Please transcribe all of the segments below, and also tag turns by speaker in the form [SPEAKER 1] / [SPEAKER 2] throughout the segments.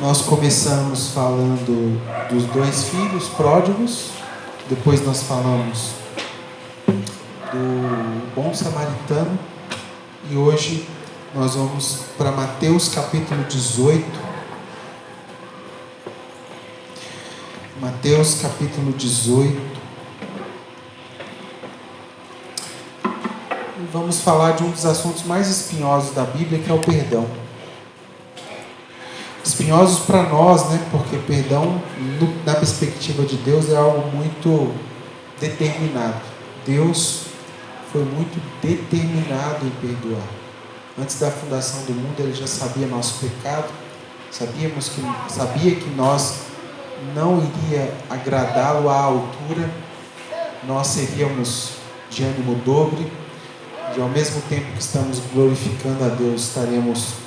[SPEAKER 1] Nós começamos falando dos dois filhos pródigos, depois nós falamos do bom samaritano e hoje nós vamos para Mateus capítulo 18. Mateus capítulo 18. E vamos falar de um dos assuntos mais espinhosos da Bíblia, que é o perdão. Espinhosos para nós, né? Porque perdão, na perspectiva de Deus, é algo muito determinado. Deus foi muito determinado em perdoar. Antes da fundação do mundo, Ele já sabia nosso pecado, sabia que nós não iria agradá-lo à altura, nós seríamos de ânimo dobre, e ao mesmo tempo que estamos glorificando a Deus, estaremos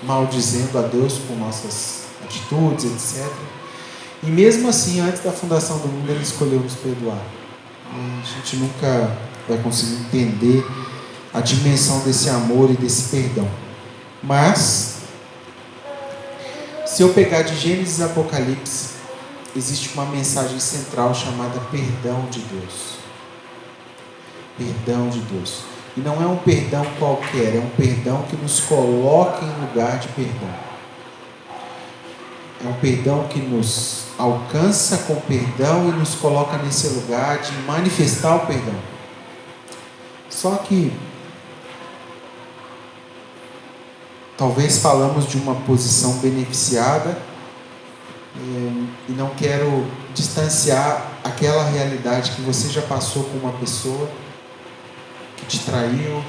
[SPEAKER 1] maldizendo a Deus com nossas atitudes, etc. E mesmo assim, antes da fundação do mundo, Ele escolheu nos perdoar. A gente nunca vai conseguir entender a dimensão desse amor e desse perdão. Mas, se eu pegar de Gênesis a Apocalipse, existe uma mensagem central chamada perdão de Deus. Perdão de Deus. E não é um perdão qualquer, é um perdão que nos coloca em lugar de perdão. É um perdão que nos alcança com perdão e nos coloca nesse lugar de manifestar o perdão. Só que talvez falamos de uma posição beneficiada e não quero distanciar aquela realidade que você já passou com uma pessoa que te traiu,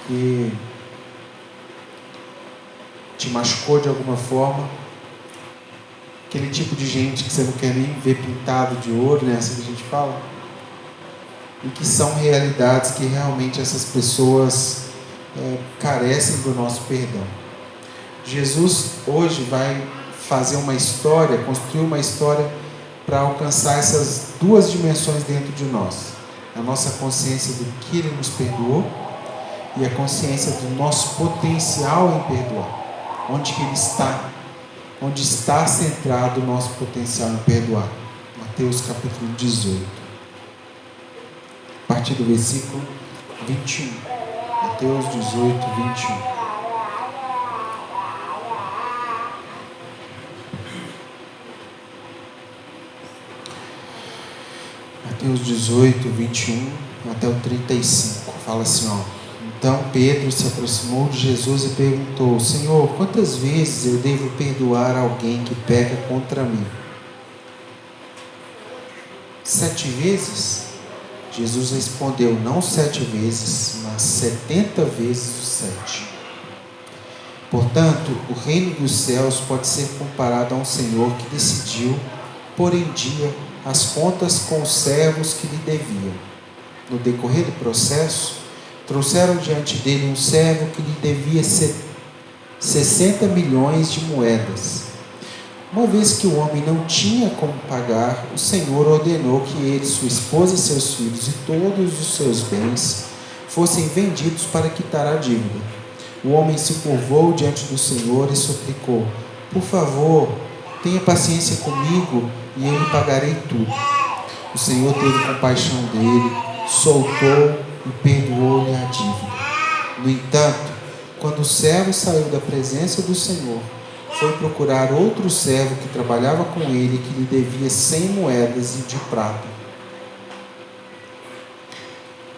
[SPEAKER 1] que te machucou de alguma forma, aquele tipo de gente que você não quer nem ver pintado de ouro, né? Assim que a gente fala, e que são realidades que realmente essas pessoas carecem do nosso perdão. Jesus hoje vai fazer uma história, construir uma história para alcançar essas duas dimensões dentro de nós. A nossa consciência do que Ele nos perdoou e a consciência do nosso potencial em perdoar. Onde que Ele está? Onde está centrado o nosso potencial em perdoar? Mateus capítulo 18. A partir do versículo 21. Mateus 18, 21. Mateus 18, 21 até o 35, fala assim, ó. Então Pedro se aproximou de Jesus e perguntou: Senhor, quantas vezes eu devo perdoar alguém que peca contra mim? 7 vezes? Jesus respondeu: não 7 vezes, mas 70 vezes o 7. Portanto, o reino dos céus pode ser comparado a um senhor que decidiu pôr em dia as contas com os servos que lhe deviam. No decorrer do processo, trouxeram diante dele um servo que lhe devia 60 milhões de moedas. Uma vez que o homem não tinha como pagar, o Senhor ordenou que ele, sua esposa, seus filhos e todos os seus bens fossem vendidos para quitar a dívida. O homem se curvou diante do Senhor e suplicou: por favor, tenha paciência comigo e eu lhe pagarei tudo. O Senhor teve compaixão dele, soltou e perdoou-lhe a dívida. No entanto, quando o servo saiu da presença do Senhor, foi procurar outro servo que trabalhava com ele, que lhe devia 100 moedas de prata.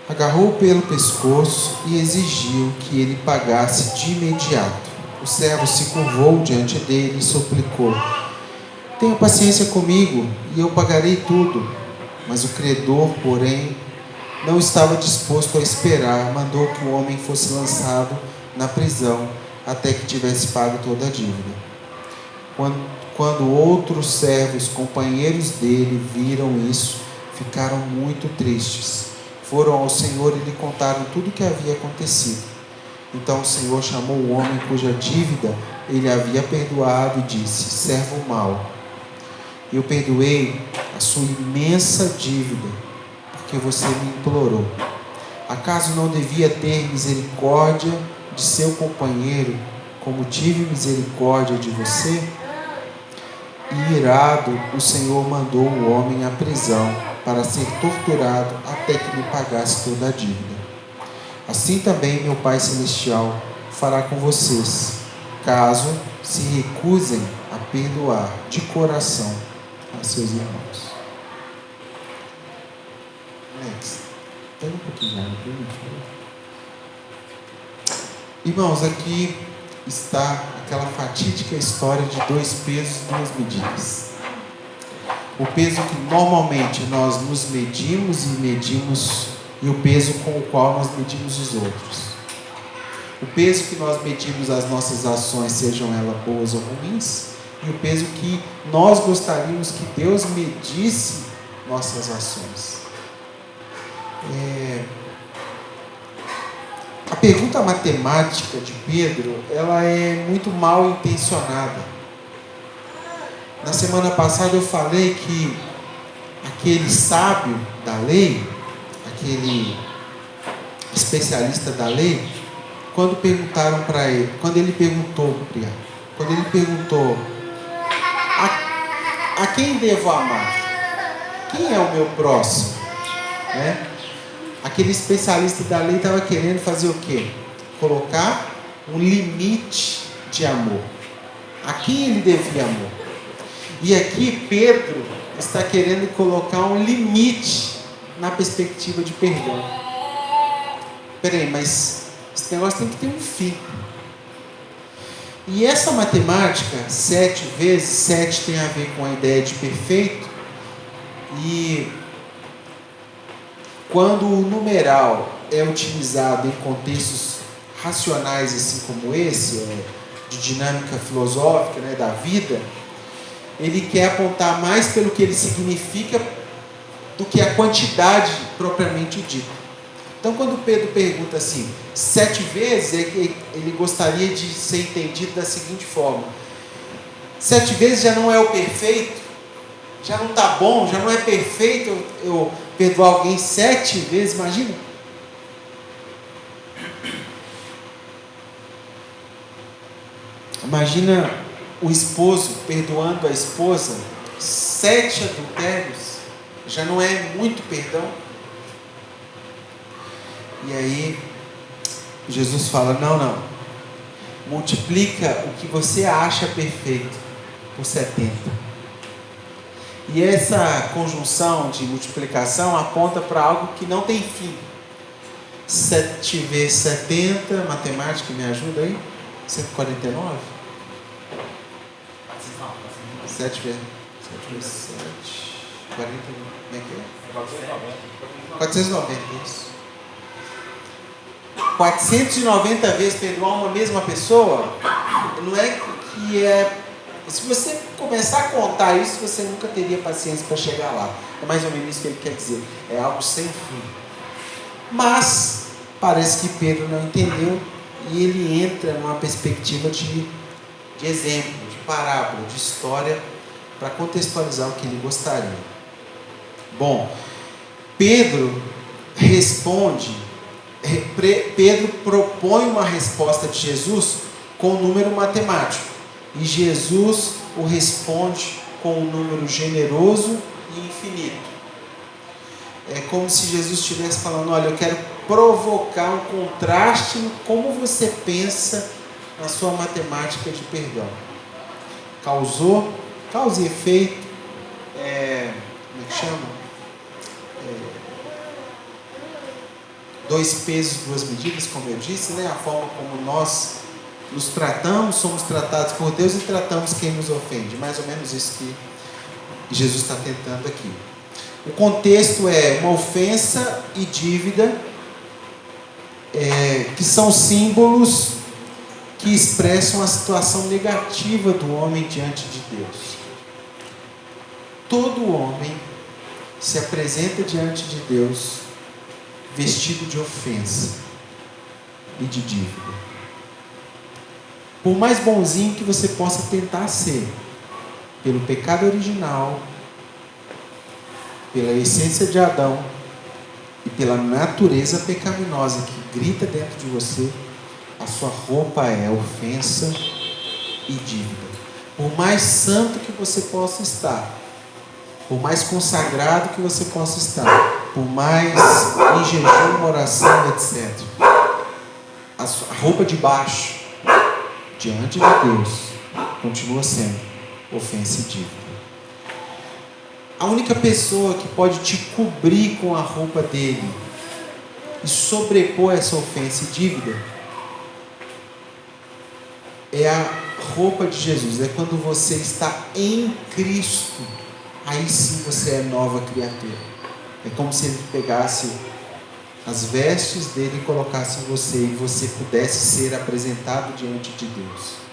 [SPEAKER 1] Agarrou-o pelo pescoço e exigiu que ele pagasse de imediato. O servo se curvou diante dele e suplicou: tenha paciência comigo e eu pagarei tudo. Mas o credor, porém, não estava disposto a esperar, mandou que o homem fosse lançado na prisão até que tivesse pago toda a dívida. Quando outros servos, companheiros dele, viram isso, ficaram muito tristes. Foram ao Senhor e lhe contaram tudo o que havia acontecido. Então o Senhor chamou o homem cuja dívida ele havia perdoado e disse: servo mau, eu perdoei a sua imensa dívida, porque você me implorou. Acaso não devia ter misericórdia de seu companheiro, como tive misericórdia de você, e irado o Senhor mandou o homem à prisão para ser torturado até que lhe pagasse toda a dívida. Assim também meu Pai Celestial fará com vocês, caso se recusem a perdoar de coração a seus irmãos. Alex, pega um pouquinho de água para mim, por favor. Irmãos, aqui está aquela fatídica história de 2 pesos e 2 medidas. O peso que normalmente nós nos medimos e o peso com o qual nós medimos os outros. O peso que nós medimos as nossas ações, sejam elas boas ou ruins, e o peso que nós gostaríamos que Deus medisse nossas ações. A pergunta matemática de Pedro, ela é muito mal intencionada. Na semana passada eu falei que aquele sábio da lei, aquele especialista da lei, quando perguntaram para ele, quando ele perguntou a quem devo amar? Quem é o meu próximo? Né? Aquele especialista da lei estava querendo fazer o quê? Colocar um limite de amor. A quem ele devia amor? E aqui Pedro está querendo colocar um limite na perspectiva de perdão. Peraí, mas esse negócio tem que ter um fim. E essa matemática, 7 vezes 7 tem a ver com a ideia de perfeito. E quando o numeral é utilizado em contextos racionais, assim como esse, de dinâmica filosófica, né, da vida, ele quer apontar mais pelo que ele significa do que a quantidade propriamente dita. Então, quando Pedro pergunta assim, 7 vezes, ele gostaria de ser entendido da seguinte forma: 7 vezes já não é o perfeito, já não está bom, já não é perfeito eu perdoar alguém 7 vezes, imagina? Imagina o esposo perdoando a esposa 7 adultérios, já não é muito perdão? E aí Jesus fala, não, multiplica o que você acha perfeito por 70. E essa conjunção de multiplicação aponta para algo que não tem fim. 7 vezes 70, matemática, me ajuda aí? 149? 7 vezes 7, 40, como é que é? 490, isso. 490 vezes perdoar uma mesma pessoa, não é que é... Se você começar a contar isso, você nunca teria paciência para chegar lá. É mais ou menos isso que ele quer dizer. É algo sem fim. Mas parece que Pedro não entendeu e ele entra numa perspectiva de exemplo, de parábola, de história, para contextualizar o que ele gostaria. Bom, Pedro propõe uma resposta de Jesus com um número matemático. E Jesus o responde com um número generoso e infinito. É como se Jesus estivesse falando, olha, eu quero provocar um contraste em como você pensa na sua matemática de perdão. Causa e efeito, como é que chama? 2 pesos, 2 medidas, como eu disse, né? A forma como nós nos tratamos, somos tratados por Deus e tratamos quem nos ofende. Mais ou menos isso que Jesus está tentando aqui. O contexto é uma ofensa e dívida, que são símbolos que expressam a situação negativa do homem diante de Deus. Todo homem se apresenta diante de Deus vestido de ofensa e de dívida. Por mais bonzinho que você possa tentar ser, pelo pecado original, pela essência de Adão e pela natureza pecaminosa que grita dentro de você, a sua roupa é ofensa e dívida. Por mais santo que você possa estar, por mais consagrado que você possa estar, por mais em jejum, oração, etc., a roupa de baixo, diante de Deus, continua sendo ofensa e dívida. A única pessoa que pode te cobrir com a roupa dele e sobrepor essa ofensa e dívida é a roupa de Jesus. É quando você está em Cristo, aí sim você é nova criatura. É como se ele pegasse as vestes dele e colocasse em você, e você pudesse ser apresentado diante de Deus.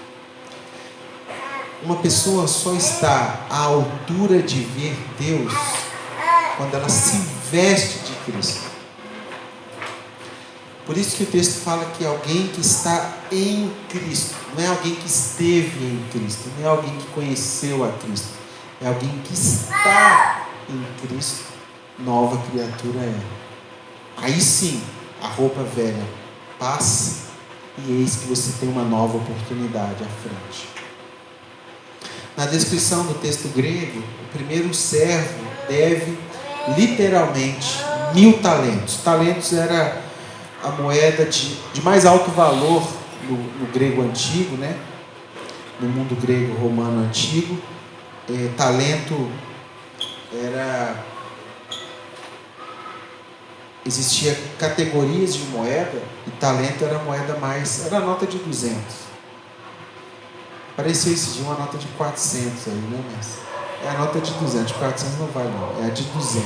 [SPEAKER 1] Uma pessoa só está à altura de ver Deus quando ela se veste de Cristo. Por isso que o texto fala que alguém que está em Cristo, não é alguém que esteve em Cristo, não é alguém que conheceu a Cristo, é alguém que está em Cristo, nova criatura é. Aí sim, a roupa velha passa e eis que você tem uma nova oportunidade à frente. Na descrição do texto grego, o primeiro servo deve literalmente 1000 talentos. Talentos era a moeda de mais alto valor no grego antigo, né? No mundo grego romano antigo. Talento era... Existia categorias de moeda, e talento era a moeda mais... Era a nota de 200. Apareceu esse dia uma nota de 400 aí, né? Mas é a nota de 200, 400 não vale não, é a de 200.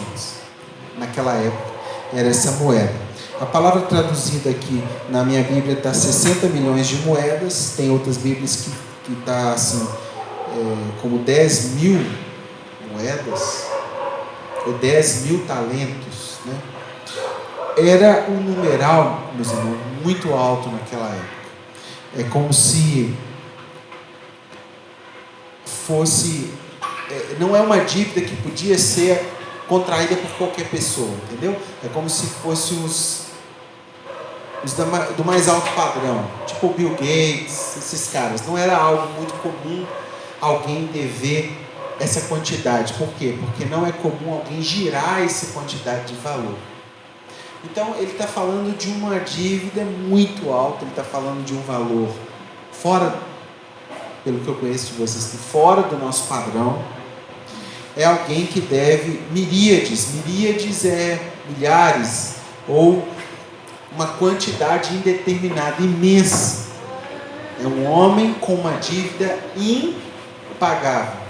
[SPEAKER 1] Naquela época era essa moeda. A palavra traduzida aqui na minha Bíblia está 60 milhões de moedas. Tem outras Bíblias que está assim, como 10 mil moedas, ou 10 mil talentos, né? Era um numeral, meus irmãos, muito alto naquela época. É como se fosse... não é uma dívida que podia ser contraída por qualquer pessoa, entendeu? É como se fosse os do mais alto padrão, tipo Bill Gates, esses caras. Não era algo muito comum alguém dever essa quantidade. Por quê? Porque não é comum alguém girar essa quantidade de valor. Então ele está falando de uma dívida muito alta, ele está falando de um valor fora, pelo que eu conheço de vocês, fora do nosso padrão. É alguém que deve miríades é milhares, ou uma quantidade indeterminada, imensa. É um homem com uma dívida impagável.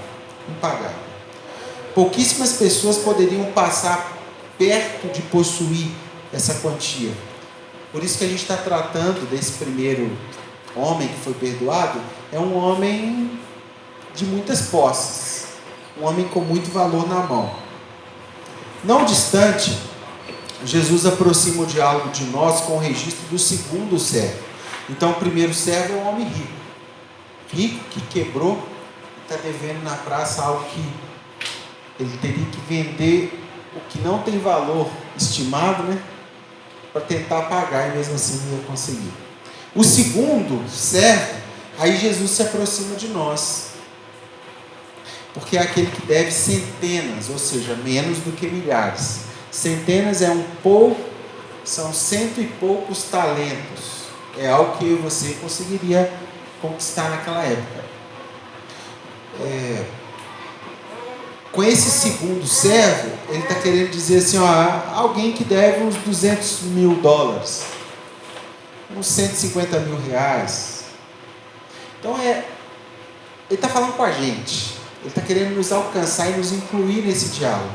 [SPEAKER 1] Pouquíssimas pessoas poderiam passar perto de possuir essa quantia. Por isso que a gente está tratando desse primeiro homem que foi perdoado. É um homem de muitas posses, um homem com muito valor na mão. Não distante, Jesus aproxima o diálogo de nós com o registro do segundo servo. Então o primeiro servo é um homem rico que quebrou, está devendo na praça algo que ele teria que vender, o que não tem valor estimado, né, para tentar pagar, e mesmo assim não ia conseguir. O segundo servo, aí Jesus se aproxima de nós, porque é aquele que deve centenas, ou seja, menos do que milhares. Centenas é são 100 e poucos talentos. É algo que eu e você conseguiria conquistar naquela época. Com esse segundo servo, ele está querendo dizer assim, alguém que deve uns $200 mil, uns 150 mil reais. Então ele está falando com a gente, ele está querendo nos alcançar e nos incluir nesse diálogo.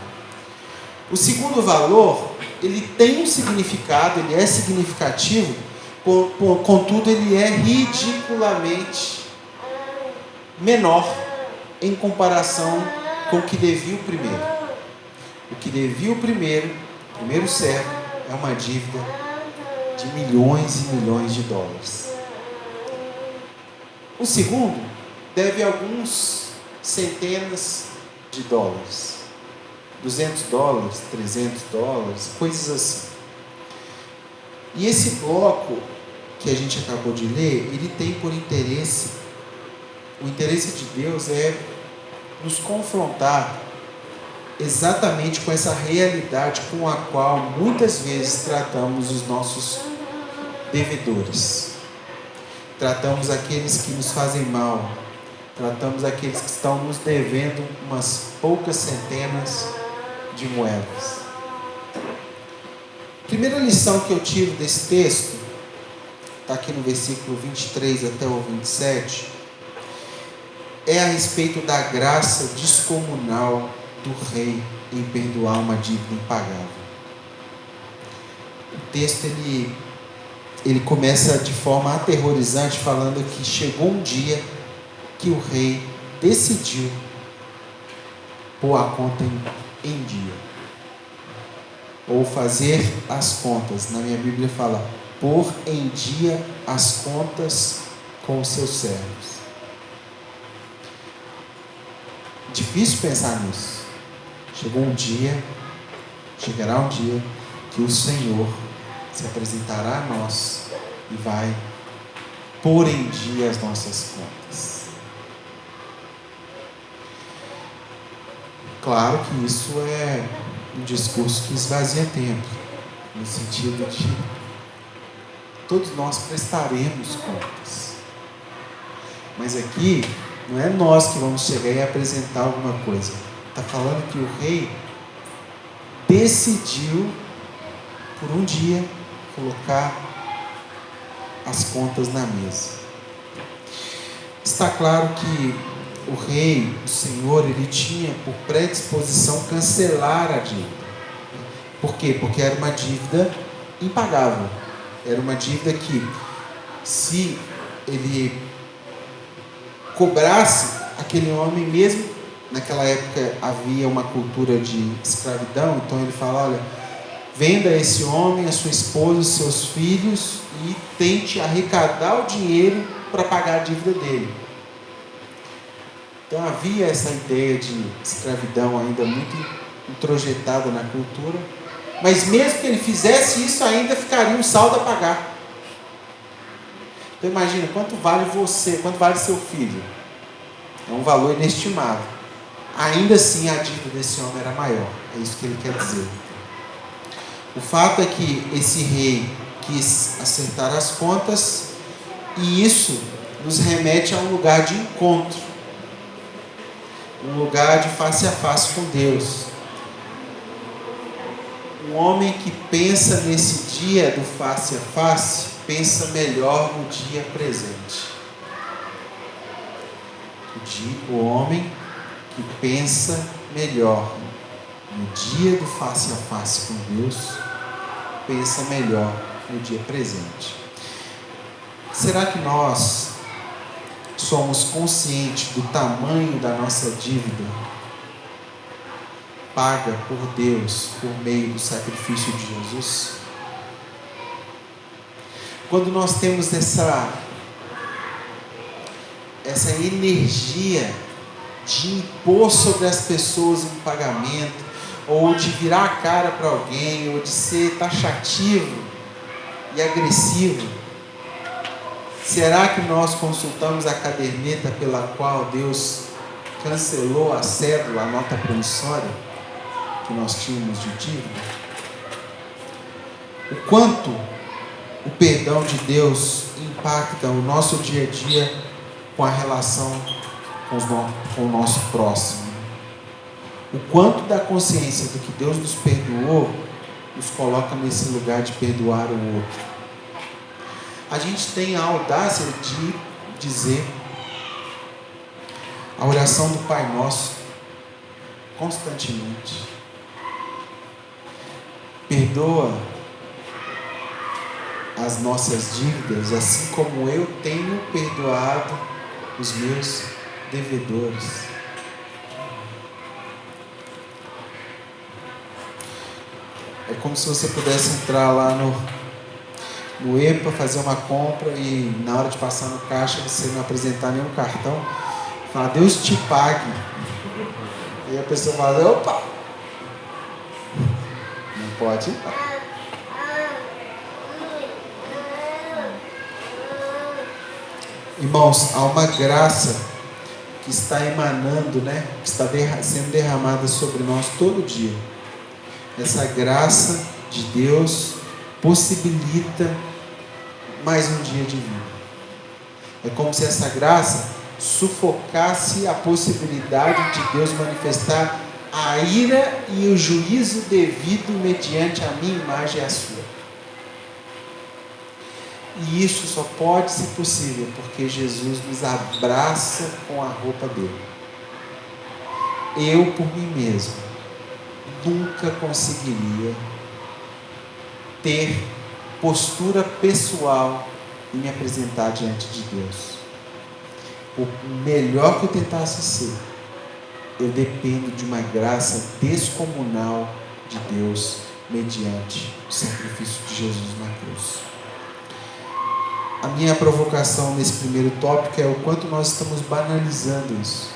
[SPEAKER 1] O segundo valor, ele tem um significado, ele é significativo, contudo ele é ridiculamente menor em comparação com o que devia o primeiro. O que devia o primeiro servo, é uma dívida de milhões e milhões de dólares. O segundo deve alguns centenas de dólares, $200, $300, coisas assim. E esse bloco que a gente acabou de ler, ele tem por interesse, o interesse de Deus é nos confrontar exatamente com essa realidade com a qual muitas vezes tratamos os nossos devedores. Tratamos aqueles que nos fazem mal, tratamos aqueles que estão nos devendo umas poucas centenas de moedas. Primeira lição que eu tiro desse texto, está aqui no versículo 23 até o 27, é a respeito da graça descomunal do rei em perdoar uma dívida impagável. O texto ele começa de forma aterrorizante, falando que chegou um dia que o rei decidiu pôr a conta em dia, ou fazer as contas. Na minha Bíblia fala, pôr em dia as contas com os seus servos. Difícil pensar nisso. Chegará um dia que o Senhor se apresentará a nós e vai pôr em dia as nossas contas. Claro que isso é um discurso que esvazia tempo, no sentido de todos nós prestaremos contas. Mas aqui não é nós que vamos chegar e apresentar alguma coisa. Está falando que o rei decidiu por um dia colocar as contas na mesa. Está claro que o rei, o Senhor, ele tinha por predisposição cancelar a dívida. Por quê? Porque era uma dívida impagável. Era uma dívida que, se ele cobrasse aquele homem, mesmo naquela época havia uma cultura de escravidão, então ele fala, olha, venda esse homem, a sua esposa, os seus filhos e tente arrecadar o dinheiro para pagar a dívida dele. Então havia essa ideia de escravidão ainda muito introjetada na cultura, mas mesmo que ele fizesse isso, ainda ficaria um saldo a pagar. Então imagina, quanto vale você, quanto vale seu filho? É um valor inestimável. Ainda assim a dívida desse homem era maior. É isso que ele quer dizer. O fato é que esse rei quis acertar as contas, e isso nos remete a um lugar de encontro, um lugar de face a face com Deus. Um homem que pensa nesse dia do face a face, pensa melhor no dia presente. O homem que pensa melhor no dia do face a face com Deus, pensa melhor no dia presente. Será que nós somos conscientes do tamanho da nossa dívida paga por Deus por meio do sacrifício de Jesus? Quando nós temos essa energia de impor sobre as pessoas um pagamento, ou de virar a cara para alguém, ou de ser taxativo e agressivo, será que nós consultamos a caderneta pela qual Deus cancelou a cédula, a nota promissória que nós tínhamos de dívida? O quanto o perdão de Deus impacta o nosso dia a dia com a relação com o nosso próximo? O quanto da consciência do que Deus nos perdoou nos coloca nesse lugar de perdoar o outro? A gente tem a audácia de dizer a oração do Pai Nosso constantemente. Perdoa as nossas dívidas, assim como eu tenho perdoado os meus devedores. É como se você pudesse entrar lá no EPA, fazer uma compra e na hora de passar no caixa você não apresentar nenhum cartão, falar, Deus te pague. E a pessoa fala, opa, não pode ir. Irmãos, há uma graça que está emanando, né? Que está sendo derramada sobre nós todo dia. Essa graça de Deus possibilita mais um dia de vida. É como se essa graça sufocasse a possibilidade de Deus manifestar a ira e o juízo devido mediante a minha imagem e a sua. E isso só pode ser possível porque Jesus nos abraça com a roupa dele. Eu, por mim mesmo, nunca conseguiria ter postura pessoal e me apresentar diante de Deus. O melhor que eu tentasse ser, eu dependo de uma graça descomunal de Deus mediante o sacrifício de Jesus na cruz. A minha provocação nesse primeiro tópico é o quanto nós estamos banalizando isso.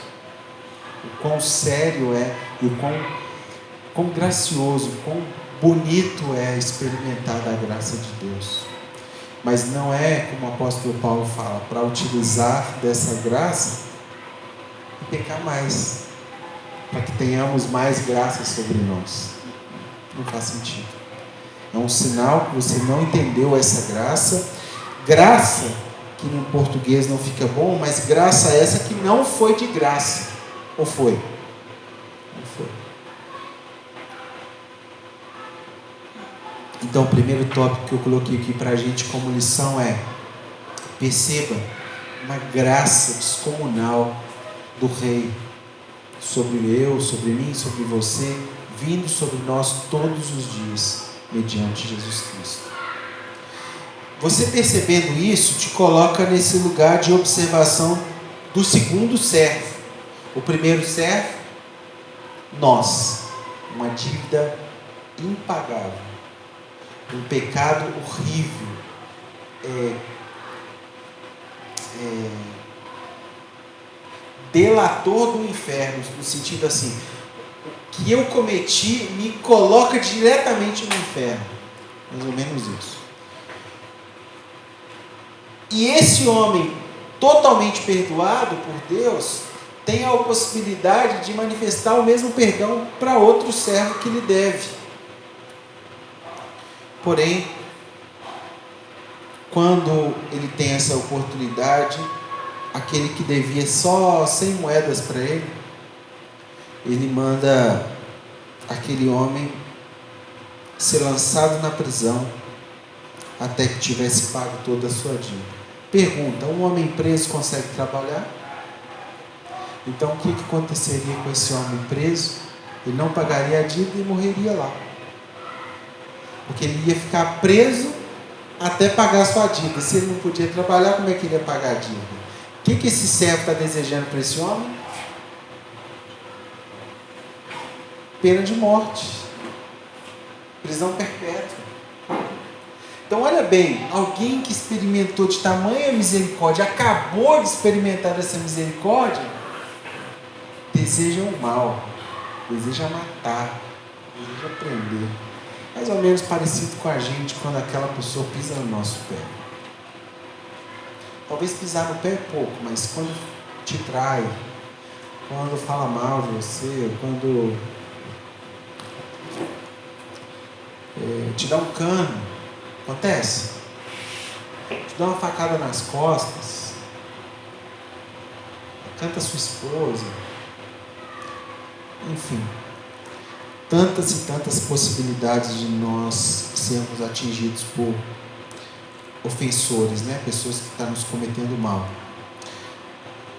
[SPEAKER 1] O quão sério é e o quão gracioso, o quão bonito é experimentar da graça de Deus. Mas não é, como o apóstolo Paulo fala, para utilizar dessa graça e pecar mais, para que tenhamos mais graça sobre nós. Não faz sentido. É um sinal que você não entendeu essa graça. Graça, que no português não fica bom, mas graça essa que não foi de graça. Ou foi? Não foi. Então, o primeiro tópico que eu coloquei aqui para a gente como lição é: perceba uma graça descomunal do Rei sobre eu, sobre mim, sobre você, vindo sobre nós todos os dias, mediante Jesus Cristo. Você percebendo isso, te coloca nesse lugar de observação do segundo servo. O primeiro servo, nós, uma dívida impagável, um pecado horrível, delator do inferno, no sentido assim, o que eu cometi me coloca diretamente no inferno, mais ou menos isso. E esse homem totalmente perdoado por Deus tem a possibilidade de manifestar o mesmo perdão para outro servo que lhe deve. Porém, quando ele tem essa oportunidade, aquele que devia só 100 moedas para ele, ele manda aquele homem ser lançado na prisão até que tivesse pago toda a sua dívida. Pergunta: um homem preso consegue trabalhar? Então o que aconteceria com esse homem preso? Ele não pagaria a dívida e morreria lá, porque ele ia ficar preso até pagar a sua dívida. Se ele não podia trabalhar, como é que ele ia pagar a dívida? O que esse servo está desejando para esse homem? Pena de morte, prisão perpétua. Então olha bem, alguém que experimentou de tamanha misericórdia, acabou de experimentar essa misericórdia, deseja o mal, deseja matar, deseja prender. Mais ou menos parecido com a gente quando aquela pessoa pisa no nosso pé. Talvez pisar no pé é pouco, mas quando te trai, quando fala mal de você, quando te dá um cano, acontece? Te dá uma facada nas costas, canta sua esposa, enfim, tantas e tantas possibilidades de nós sermos atingidos por ofensores, né? Pessoas que estão nos cometendo mal.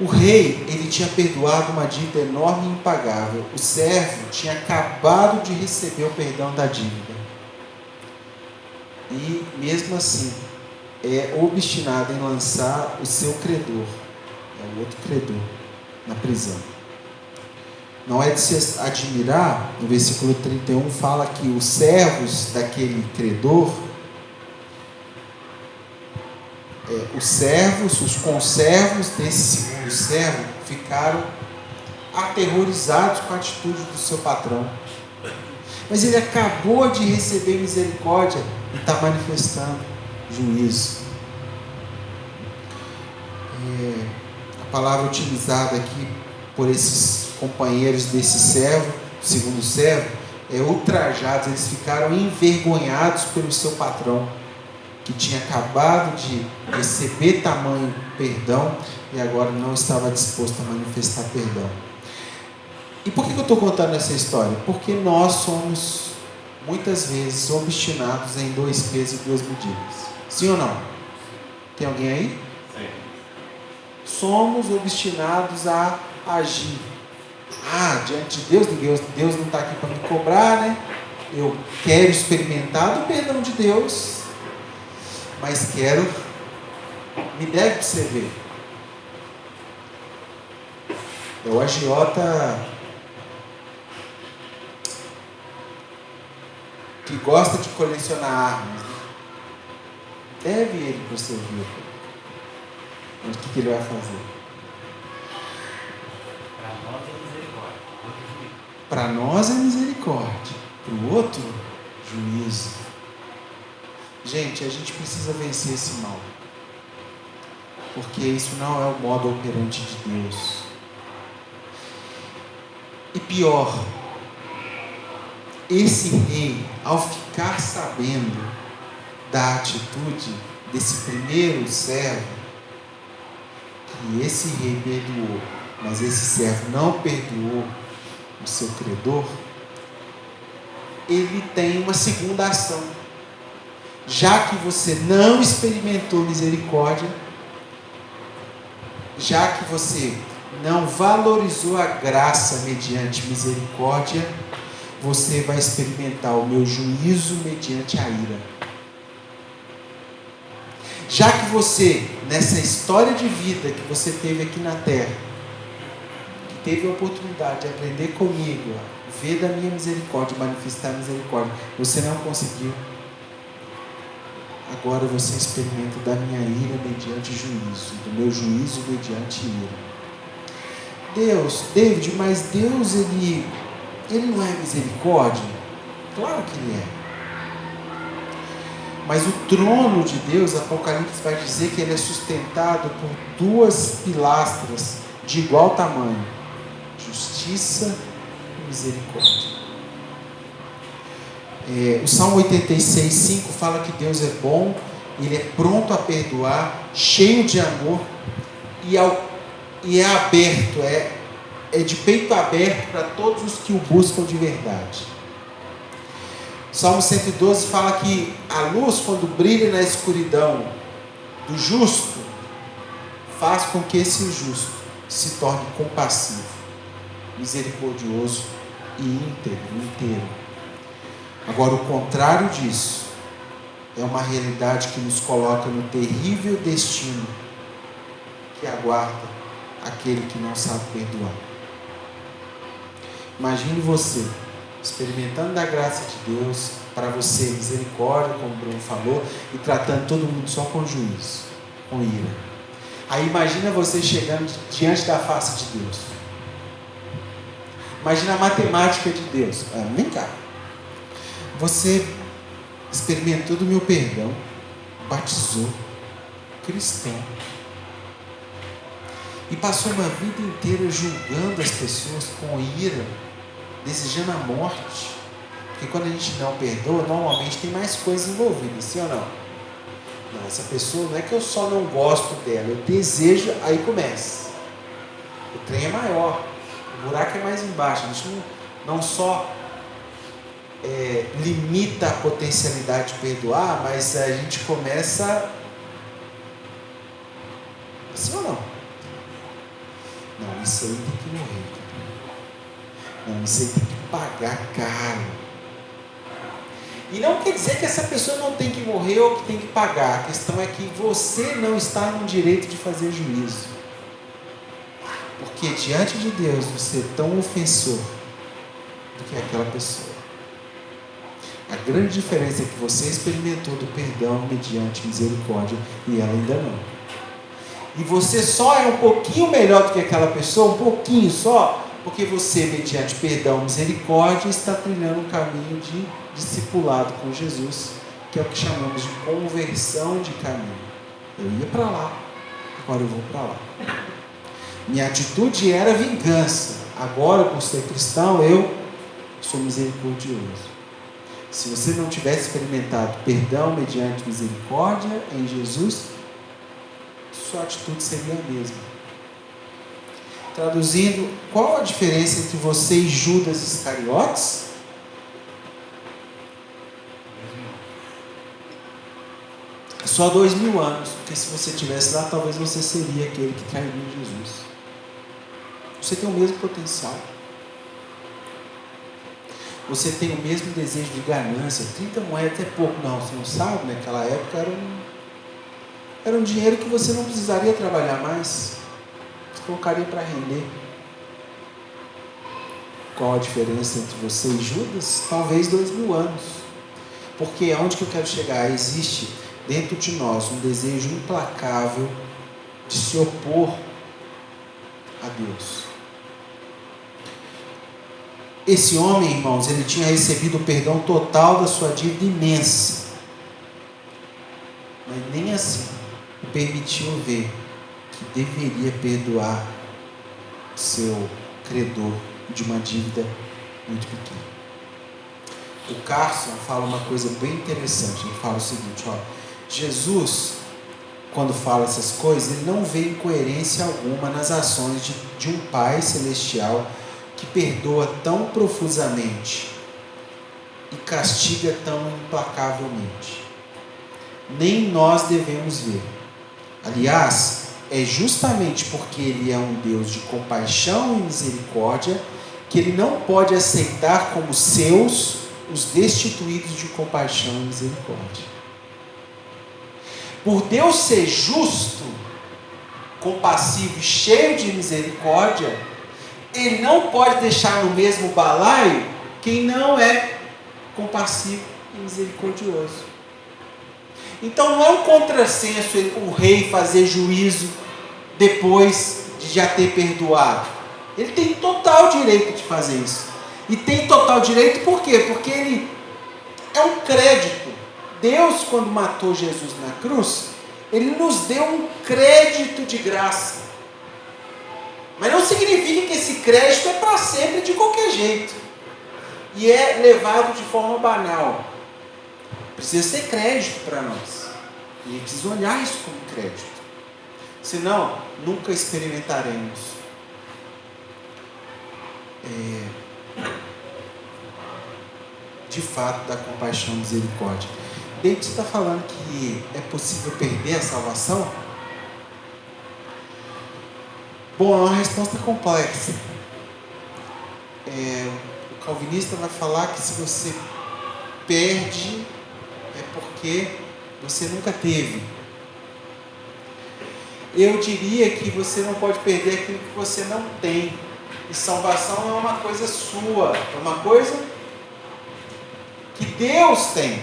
[SPEAKER 1] O rei, ele tinha perdoado uma dívida enorme e impagável. O servo tinha acabado de receber o perdão da dívida. E mesmo assim, é obstinado em lançar o seu credor, o outro credor, na prisão. Não é de se admirar, no versículo 31 fala que os servos daquele credor, os conservos desse segundo servo ficaram aterrorizados com a atitude do seu patrão. Mas ele acabou de receber misericórdia e está manifestando juízo. A palavra utilizada aqui por esses companheiros desse servo, segundo servo, é ultrajados. Eles ficaram envergonhados pelo seu patrão, que tinha acabado de receber tamanho perdão e agora não estava disposto a manifestar perdão. E por que eu estou contando essa história? Porque nós somos muitas vezes obstinados em 2 pesos e 2 medidas. Sim ou não? Tem alguém aí? Sim. Somos obstinados a agir. Diante de Deus não está aqui para me cobrar, né? Eu quero experimentar o perdão de Deus, mas me deve observar. É o agiota que gosta de colecionar armas. Deve ele para o seu vida. Mas o que ele vai fazer? Para nós é misericórdia. Para o outro, juízo. Gente, a gente precisa vencer esse mal. Porque isso não é o modo operante de Deus. E pior, esse rei, ao ficar sabendo da atitude desse primeiro servo, que esse rei perdoou, mas esse servo não perdoou o seu credor, ele tem uma segunda ação. Já que você não experimentou misericórdia, já que você não valorizou a graça mediante misericórdia, você vai experimentar o meu juízo mediante a ira. Já que você, nessa história de vida que você teve aqui na terra, que teve a oportunidade de aprender comigo, a ver da minha misericórdia, manifestar a misericórdia, você não conseguiu. Agora você experimenta da minha ira mediante juízo, do meu juízo mediante ira. David, mas Deus, ele não é misericórdia? Claro que ele é. Mas o trono de Deus, Apocalipse vai dizer que ele é sustentado por 2 pilastras de igual tamanho: justiça e misericórdia. O Salmo 86:5 fala que Deus é bom, ele é pronto a perdoar, cheio de amor e é aberto, é de peito aberto para todos os que o buscam de verdade. Salmo 112 fala que a luz, quando brilha na escuridão do justo, faz com que esse justo se torne compassivo, misericordioso e inteiro. Agora, o contrário disso é uma realidade que nos coloca no terrível destino que aguarda aquele que não sabe perdoar. Imagine você experimentando da graça de Deus, para você, misericórdia, como o Bruno falou, e tratando todo mundo só com juízo, com ira. Aí imagina você chegando diante da face de Deus. Imagina a matemática de Deus. Vem cá. Você experimentou do meu perdão, batizou, cristão, e passou uma vida inteira julgando as pessoas com ira, desejando a morte. Porque quando a gente não perdoa, normalmente tem mais coisas envolvidas, sim ou não? Não, essa pessoa não é que eu só não gosto dela, eu desejo, aí começa. O trem é maior, o buraco é mais embaixo. A gente não só limita a potencialidade de perdoar, mas a gente começa, sim ou não? Não, isso aí tem que morrer. Não, isso aí tem que pagar caro. E não quer dizer que essa pessoa não tem que morrer ou que tem que pagar. A questão é que você não está no direito de fazer juízo. Porque diante de Deus você é tão ofensor do que aquela pessoa. A grande diferença é que você experimentou do perdão mediante misericórdia e ela ainda não. E você só é um pouquinho melhor do que aquela pessoa, um pouquinho só, porque você, mediante perdão e misericórdia, está trilhando um caminho de discipulado com Jesus, que é o que chamamos de conversão de caminho. Eu ia para lá, agora eu vou para lá. Minha atitude era vingança. Agora, por ser cristão, eu sou misericordioso. Se você não tivesse experimentado perdão mediante misericórdia em Jesus, sua atitude seria a mesma. Traduzindo, qual a diferença entre você e Judas Iscariotes? Só 2000 anos, porque se você estivesse lá, talvez você seria aquele que trairia Jesus. Você tem o mesmo potencial. Você tem o mesmo desejo de ganância. 30 moedas é pouco, não, você não sabe, naquela época era um dinheiro que você não precisaria trabalhar mais. Você colocaria para render. Qual a diferença entre você e Judas? Talvez 2000 anos. Porque aonde que eu quero chegar? Existe dentro de nós um desejo implacável de se opor a Deus. Esse homem, irmãos, ele tinha recebido o perdão total da sua dívida imensa. Mas nem assim permitiu ver que deveria perdoar seu credor de uma dívida muito pequena. O Carson fala uma coisa bem interessante. Ele fala o seguinte, ó, Jesus, quando fala essas coisas, ele não vê incoerência alguma nas ações de um Pai Celestial que perdoa tão profusamente e castiga tão implacavelmente. Nem nós devemos ver. Aliás, é justamente porque Ele é um Deus de compaixão e misericórdia que Ele não pode aceitar como seus os destituídos de compaixão e misericórdia. Por Deus ser justo, compassivo e cheio de misericórdia, Ele não pode deixar no mesmo balaio quem não é compassivo e misericordioso. Então não é um contrassenso o rei fazer juízo depois de já ter perdoado. Ele tem total direito de fazer isso. E tem total direito por quê? Porque ele é um crédito. Deus, quando matou Jesus na cruz, Ele nos deu um crédito de graça. Mas não significa que esse crédito é para sempre de qualquer jeito. E é levado de forma banal. Precisa ser crédito para nós. E a gente precisa olhar isso como crédito. Senão, nunca experimentaremos de fato da compaixão e misericórdia. David está falando que é possível perder a salvação? Bom, é uma resposta complexa. O calvinista vai falar que se você perde, é porque você nunca teve. Eu diria que você não pode perder aquilo que você não tem. E salvação é uma coisa sua, é uma coisa que Deus tem.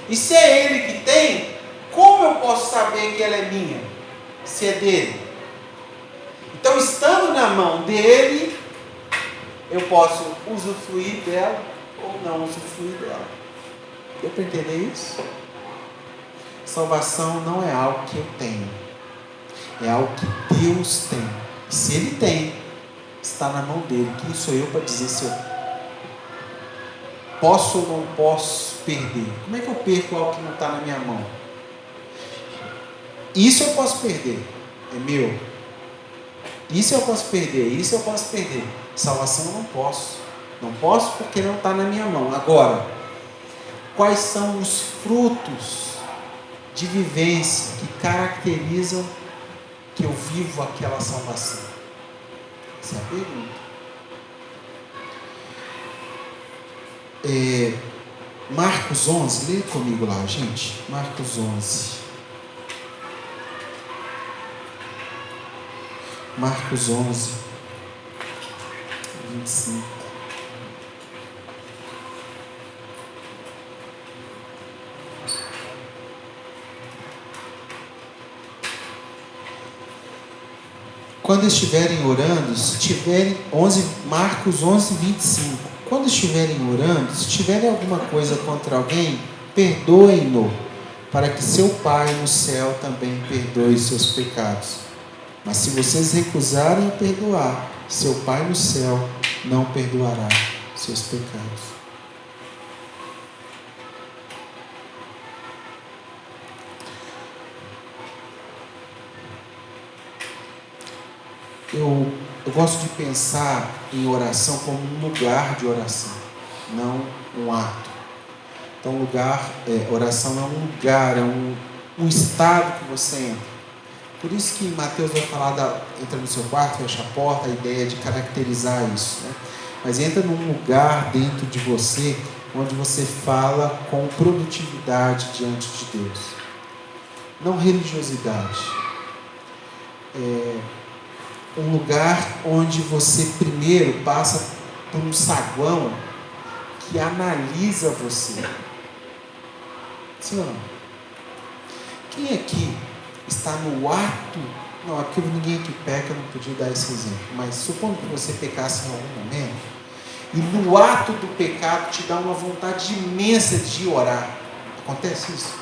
[SPEAKER 1] E se é Ele que tem, como eu posso saber que ela é minha? Se é dele? Então, estando na mão dele, eu posso usufruir dela ou não usufruir dela. Deu para entender isso? Salvação não é algo que eu tenho, é algo que Deus tem. E se Ele tem, está na mão dele. Quem sou eu para dizer se eu posso ou não posso perder? Como é que eu perco algo que não está na minha mão? Isso eu posso perder, é meu. Isso eu posso perder, isso eu posso perder. Salvação eu não posso. Não posso porque não está na minha mão. Agora, quais são os frutos de vivência que caracterizam que eu vivo aquela salvação? Essa é a pergunta. Marcos 11, lê comigo lá, gente. Marcos 11. Marcos 11, 25. Quando estiverem orando, Marcos 11, 25. Quando estiverem orando, se tiverem alguma coisa contra alguém, perdoem-no, para que seu Pai no céu também perdoe os seus pecados. Mas se vocês recusarem a perdoar, seu Pai no céu não perdoará seus pecados. Eu gosto de pensar em oração como um lugar de oração, não um ato. Então, oração é um lugar, é um estado que você entra. Por isso que Mateus vai falar entra no seu quarto, fecha a porta, a ideia de caracterizar isso, né? Mas entra num lugar dentro de você, onde você fala com produtividade diante de Deus. Não religiosidade. Um lugar onde você primeiro passa por um saguão que analisa você. Sim ou não? Quem aqui está no ato? Não, aqui ninguém que peca, eu não podia dar esse exemplo. Mas supondo que você pecasse em algum momento, e no ato do pecado te dá uma vontade imensa de orar. Acontece isso?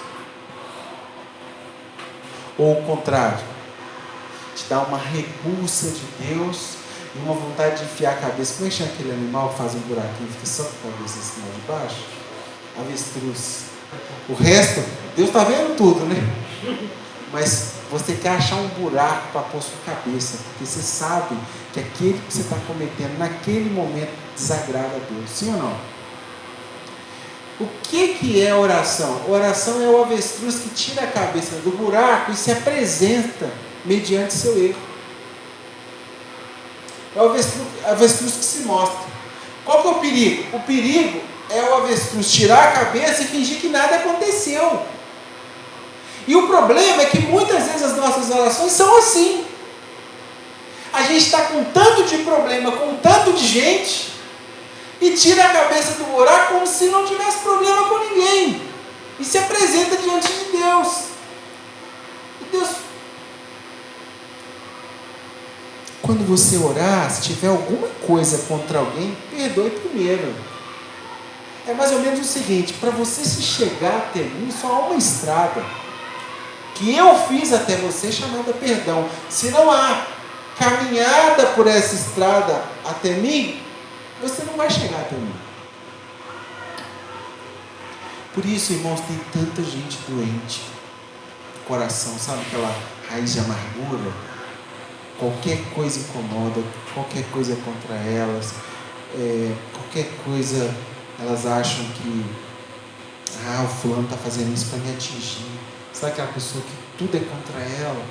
[SPEAKER 1] Ou o contrário? Te dá uma repulsa de Deus e uma vontade de enfiar a cabeça. Como é que chama aquele animal que faz um buraquinho e fica só com a cabeça assim lá de baixo? Avestruz. O resto, Deus está vendo tudo, né? Mas você quer achar um buraco para pôr sua cabeça, porque você sabe que aquele que você está cometendo naquele momento desagrada a Deus. Sim ou não? O que é oração? Oração é o avestruz que tira a cabeça do buraco e se apresenta mediante seu erro. É o avestruz que se mostra. Qual que é o perigo? O perigo é o avestruz tirar a cabeça e fingir que nada aconteceu. E o problema é que muitas vezes as nossas orações são assim. A gente está com tanto de problema, com tanto de gente, e tira a cabeça do buraco como se não tivesse problema com ninguém. E se apresenta diante de Deus. E Deus, quando você orar, se tiver alguma coisa contra alguém, perdoe primeiro. É mais ou menos o seguinte: para você se chegar até mim, só há uma estrada que eu fiz até você, chamada perdão. Se não há caminhada por essa estrada até mim, você não vai chegar até mim. Por isso, irmãos, tem tanta gente doente, coração, sabe aquela raiz de amargura? Qualquer coisa incomoda, qualquer coisa contra elas, qualquer coisa, elas acham que o fulano está fazendo isso para me atingir. Sabe aquela pessoa que tudo é contra ela?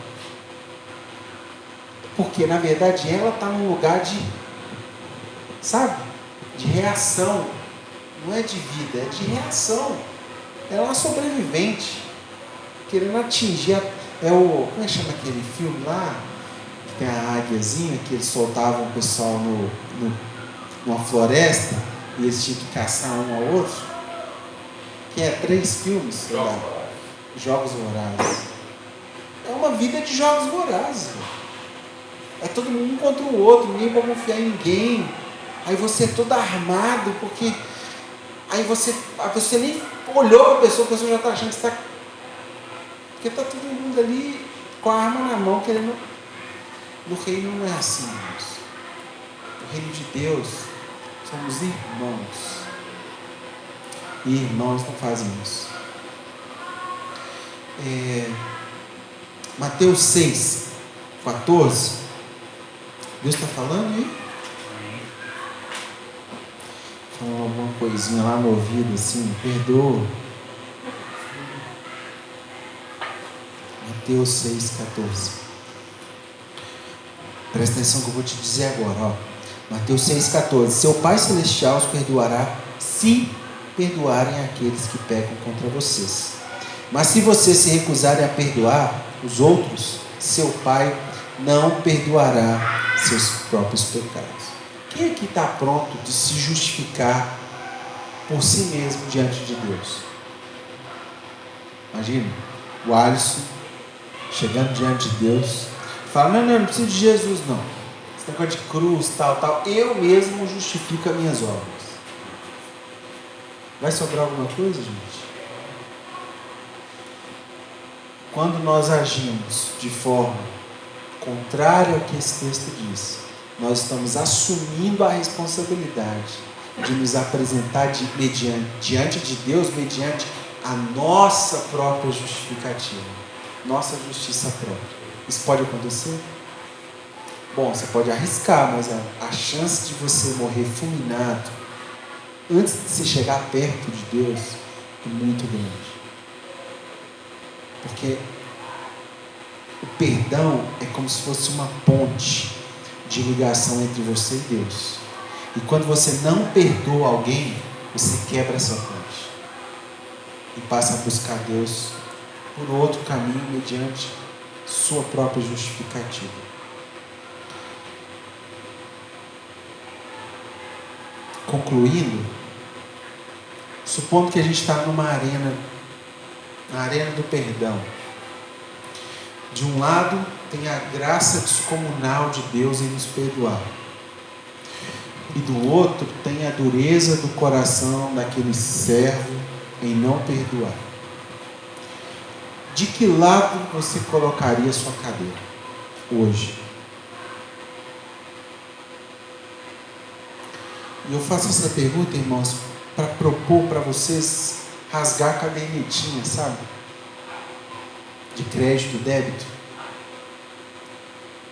[SPEAKER 1] Porque, na verdade, ela está num lugar de reação. Não é de vida, é de reação. Ela é uma sobrevivente, querendo atingir. Como é que chama aquele filme lá? Que tem a águiazinha, que eles soltavam o pessoal numa floresta, e eles tinham que caçar um ao outro. Que é 3 filmes. Jogos Vorazes. É uma vida de jogos vorazes. É todo mundo um contra o outro, ninguém vai confiar em ninguém. Aí você é todo armado, porque aí a pessoa nem olhou para a pessoa já está achando que está. Porque está todo mundo ali com a arma na mão, querendo. No reino não é assim, irmãos. No reino de Deus, somos irmãos. E irmãos não fazem isso. Mateus 6, 14. Deus está falando aí? Falando alguma coisinha lá no ouvido assim, perdoa. Mateus 6, 14. Presta atenção que eu vou te dizer agora. Mateus 6, 14. Seu Pai Celestial os perdoará se perdoarem aqueles que pecam contra vocês. Mas se vocês se recusarem a perdoar os outros, seu Pai não perdoará seus próprios pecados. Quem aqui está pronto de se justificar por si mesmo diante de Deus? Imagina, o Alisson chegando diante de Deus, fala, não preciso de Jesus não. Esse negócio de cruz, tal, eu mesmo justifico as minhas obras. Vai sobrar alguma coisa, gente? quando nós agimos de forma contrária ao que esse texto diz, nós estamos assumindo a responsabilidade de nos apresentar diante de Deus mediante a nossa própria justificativa, nossa justiça própria. Isso pode acontecer? Bom, você pode arriscar, mas a chance de você morrer fulminado antes de você chegar perto de Deus é muito grande. Porque o perdão é como se fosse uma ponte de ligação entre você e Deus. E quando você não perdoa alguém, você quebra essa ponte e passa a buscar Deus por outro caminho mediante sua própria justificativa. Concluindo, supondo que a gente está numa arena, na arena do perdão. De um lado tem a graça descomunal de Deus em nos perdoar. E do outro tem a dureza do coração daquele servo em não perdoar. De que lado você colocaria a sua cadeira hoje? E eu faço essa pergunta, irmãos, para propor para vocês rasgar a cadernetinha, sabe? De crédito e débito.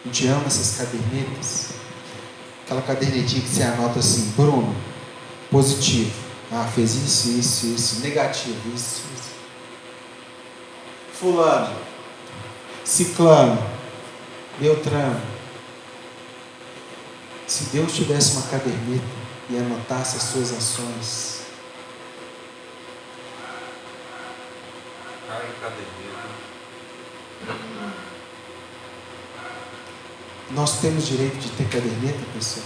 [SPEAKER 1] A gente ama essas cadernetas. Aquela cadernetinha que você anota assim: Bruno, positivo. Ah, fez isso. Negativo, isso. Fulano, ciclano, beltrano. Se Deus tivesse uma caderneta e anotasse as suas ações, nós temos direito de ter caderneta, pessoal?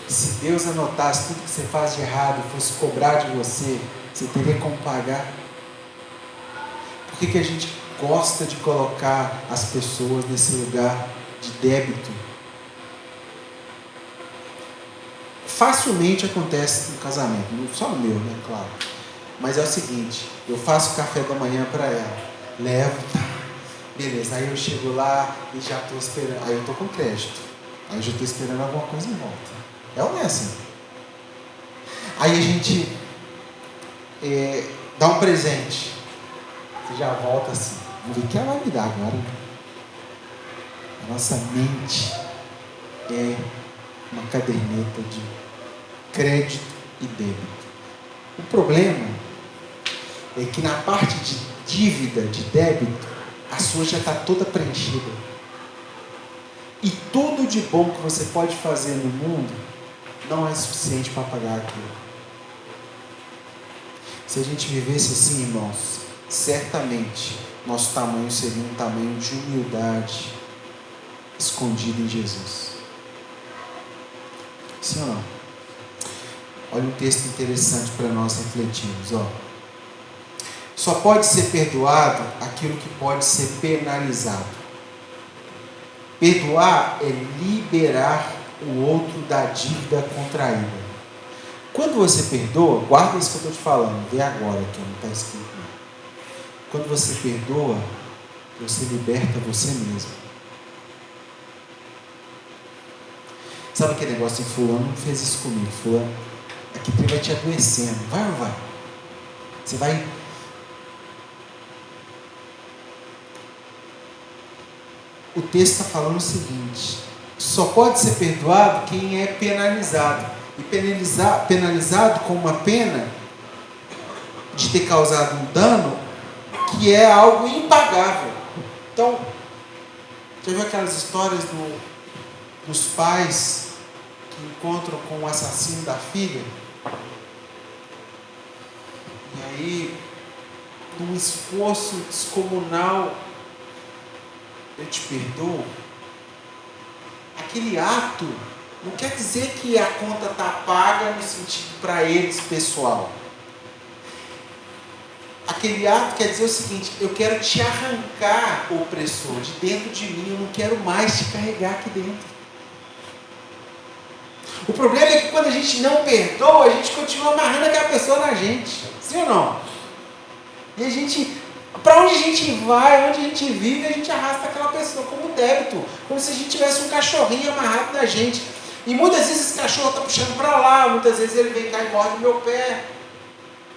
[SPEAKER 1] Se Deus anotasse tudo que você faz de errado e fosse cobrar de você, você teria como pagar? Por que a gente gosta de colocar as pessoas nesse lugar de débito? Facilmente acontece no casamento, só no meu, né? Claro. Mas é o seguinte: eu faço café da manhã para ela, levo, beleza, aí eu chego lá e já estou esperando, aí eu estou com crédito, aí eu já estou esperando alguma coisa em volta. É ou não é assim? Aí a gente dá um presente, você já volta assim, vamos ver o que ela vai me dar agora. A nossa mente é uma caderneta de crédito e débito. O problema é que na parte de dívida, de débito, a sua já está toda preenchida. E tudo de bom que você pode fazer no mundo não é suficiente para pagar aquilo. Se a gente vivesse assim, irmãos, certamente nosso tamanho seria um tamanho de humildade escondido em Jesus. Sim ou não? Olha um texto interessante para nós refletirmos. Só pode ser perdoado aquilo que pode ser penalizado. Perdoar é liberar o outro da dívida contraída. Quando você perdoa, guarda isso que eu estou te falando, vê agora que não está escrito. Quando você perdoa, você liberta você mesmo. Sabe aquele negócio de fulano não fez isso comigo, fulano, aqui vai te adoecendo, vai ou não vai? Você vai... O texto está falando o seguinte: só pode ser perdoado quem é penalizado. E penalizado com uma pena de ter causado um dano que é algo impagável. Então, já viu aquelas histórias dos pais que encontram com o assassino da filha? E aí, num esforço descomunal, eu te perdoo. Aquele ato não quer dizer que a conta está paga no sentido para eles pessoal. Aquele ato quer dizer o seguinte: eu quero te arrancar, opressor, de dentro de mim, eu não quero mais te carregar aqui dentro. O problema é que quando a gente não perdoa, a gente continua amarrando aquela pessoa na gente, sim ou não? E a gente Para onde a gente vai, onde a gente vive, a gente arrasta aquela pessoa como débito, como se a gente tivesse um cachorrinho amarrado na gente. E muitas vezes esse cachorro está puxando para lá, muitas vezes ele vem cá e morde o meu pé.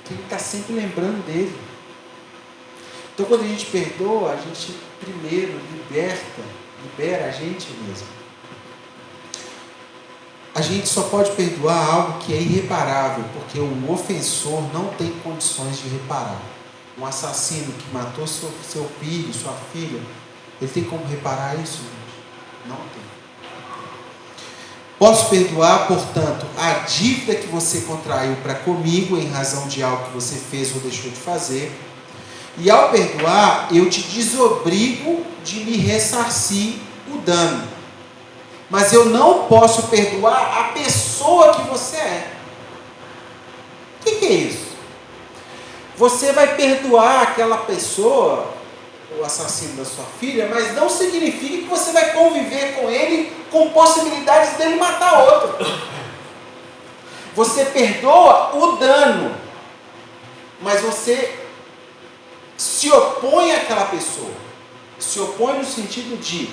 [SPEAKER 1] Tem que estar sempre lembrando dele. Então quando a gente perdoa, a gente primeiro libera a gente mesmo. A gente só pode perdoar algo que é irreparável, porque o ofensor não tem condições de reparar. Um assassino que matou seu filho, sua filha, ele tem como reparar isso? Não tem. Posso perdoar, portanto, a dívida que você contraiu para comigo em razão de algo que você fez ou deixou de fazer. E ao perdoar, eu te desobrigo de me ressarcir o dano. Mas eu não posso perdoar a pessoa que você é. O que é isso? Você vai perdoar aquela pessoa, o assassino da sua filha, mas não significa que você vai conviver com ele com possibilidades dele matar outro. Você perdoa o dano, mas você se opõe àquela pessoa. Se opõe no sentido de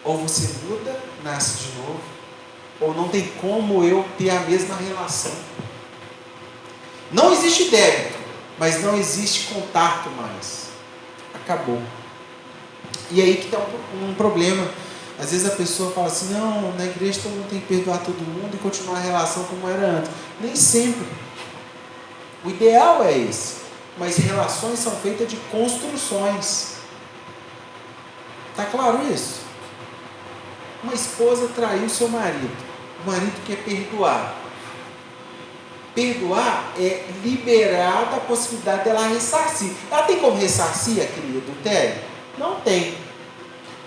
[SPEAKER 1] ou você muda, nasce de novo, ou não tem como eu ter a mesma relação. Não existe débito, mas não existe contato mais. Acabou. E aí que está um problema. Às vezes a pessoa fala assim, não, na igreja todo mundo tem que perdoar todo mundo e continuar a relação como era antes. Nem sempre. O ideal é esse. Mas relações são feitas de construções. Está claro isso? Uma esposa traiu seu marido. O marido quer perdoar. Perdoar é liberar da possibilidade dela ressarcir. Ela tem como ressarcir aquele adultério? Não tem.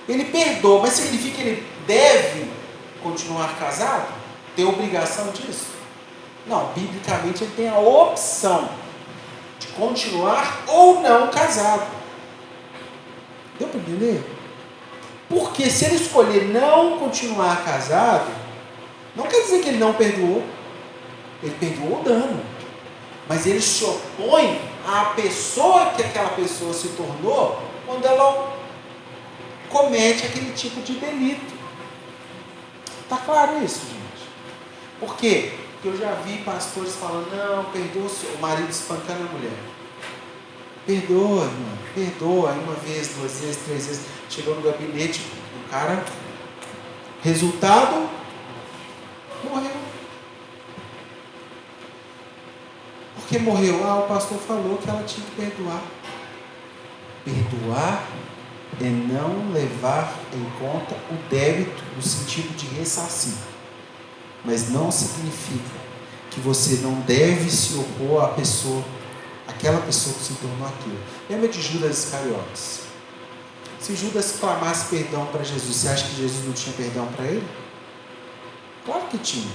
[SPEAKER 1] Ele perdoa, mas significa que ele deve continuar casado? Tem obrigação disso? Não, biblicamente ele tem a opção de continuar ou não casado. Deu para entender? Porque se ele escolher não continuar casado, não quer dizer que ele não perdoou. Ele perdoou o dano. Mas ele se opõe à pessoa que aquela pessoa se tornou quando ela comete aquele tipo de delito. Está claro isso, gente? Por quê? Porque eu já vi pastores falando, não, perdoa o marido espancando a mulher. Perdoa, irmão, perdoa. Aí uma vez, 2 vezes, 3 vezes, chegou no gabinete, o cara, resultado, morreu. Por que morreu? O pastor falou que ela tinha que perdoar. Perdoar é não levar em conta o débito no sentido de ressarcir. Mas não significa que você não deve se opor à pessoa, aquela pessoa que se tornou aquilo. Lembra de Judas Iscariotes? Se Judas clamasse perdão para Jesus, você acha que Jesus não tinha perdão para ele? Claro que tinha.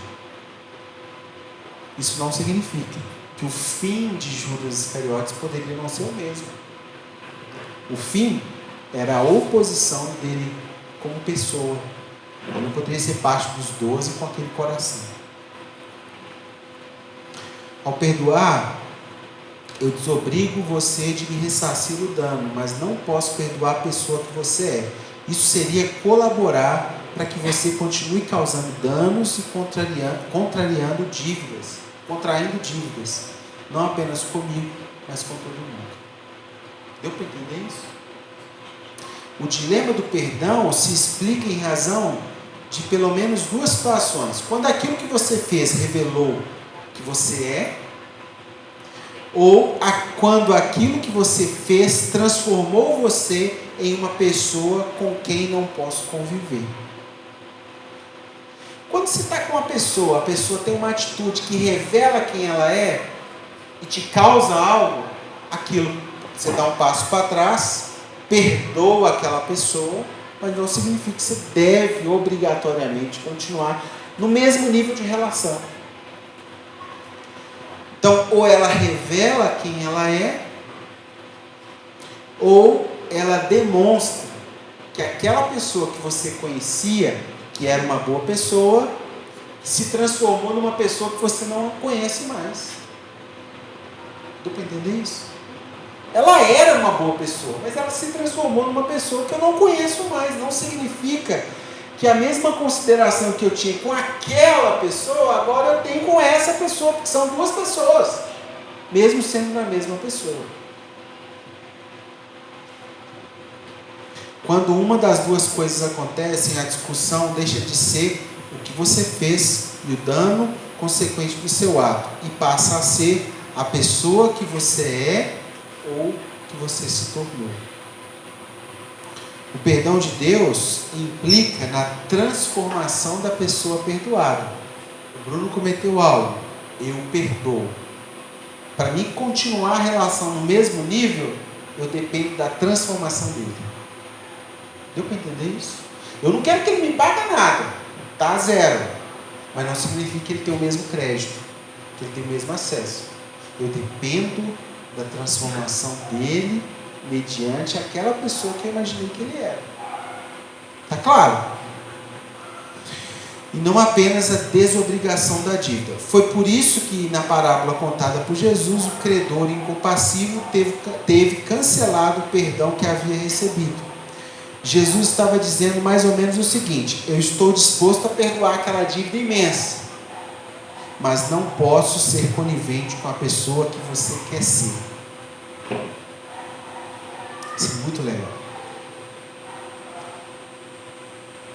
[SPEAKER 1] Isso não significa que o fim de Judas Iscariotes poderia não ser o mesmo. O fim era a oposição dele como pessoa. Ele não poderia ser parte dos 12 com aquele coração. Ao perdoar, eu desobrigo você de me ressarcir o dano, mas não posso perdoar a pessoa que você é. Isso seria colaborar para que você continue causando danos e contraindo dívidas, não apenas comigo, mas com todo mundo. Deu para entender isso? O dilema do perdão se explica em razão de pelo menos 2 situações. Quando aquilo que você fez revelou que você é, ou quando aquilo que você fez transformou você em uma pessoa com quem não posso conviver. Quando você está com uma pessoa, a pessoa tem uma atitude que revela quem ela é e te causa algo, aquilo você dá um passo para trás, perdoa aquela pessoa, mas não significa que você deve obrigatoriamente continuar no mesmo nível de relação. Então, ou ela revela quem ela é, ou ela demonstra que aquela pessoa que você conhecia, que era uma boa pessoa, se transformou numa pessoa que você não conhece mais. Deu para entender isso? Ela era uma boa pessoa, mas ela se transformou numa pessoa que eu não conheço mais. Não significa que a mesma consideração que eu tinha com aquela pessoa, agora eu tenho com essa pessoa, porque são duas pessoas, mesmo sendo na mesma pessoa. Quando uma das duas coisas acontecem, a discussão deixa de ser o que você fez e o dano consequente do seu ato, e passa a ser a pessoa que você é ou que você se tornou. O perdão de Deus implica na transformação da pessoa perdoada. O Bruno cometeu algo, eu perdoo. Para mim continuar a relação no mesmo nível, eu dependo da transformação dele. Deu para entender isso? Eu não quero que ele me pague nada, tá zero, mas não significa que ele tem o mesmo crédito, que ele tem o mesmo acesso. Eu dependo da transformação dele mediante aquela pessoa que eu imaginei que ele era. Tá claro? E não apenas a desobrigação da dívida. Foi por isso que na parábola contada por Jesus, o credor incompassível teve cancelado o perdão que havia recebido. Jesus estava dizendo mais ou menos o seguinte: eu estou disposto a perdoar aquela dívida imensa, mas não posso ser conivente com a pessoa que você quer ser. Isso é muito legal.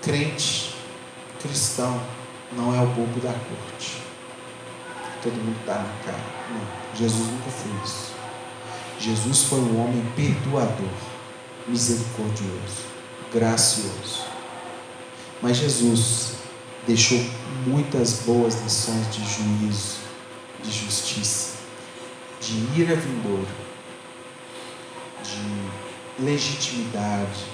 [SPEAKER 1] Crente, cristão, não é o bobo da corte. Todo mundo dá na cara. Não, Jesus nunca foi isso. Jesus foi um homem perdoador, misericordioso, gracioso. Mas Jesus deixou muitas boas lições de juízo, de justiça, de ira vindoura, de legitimidade.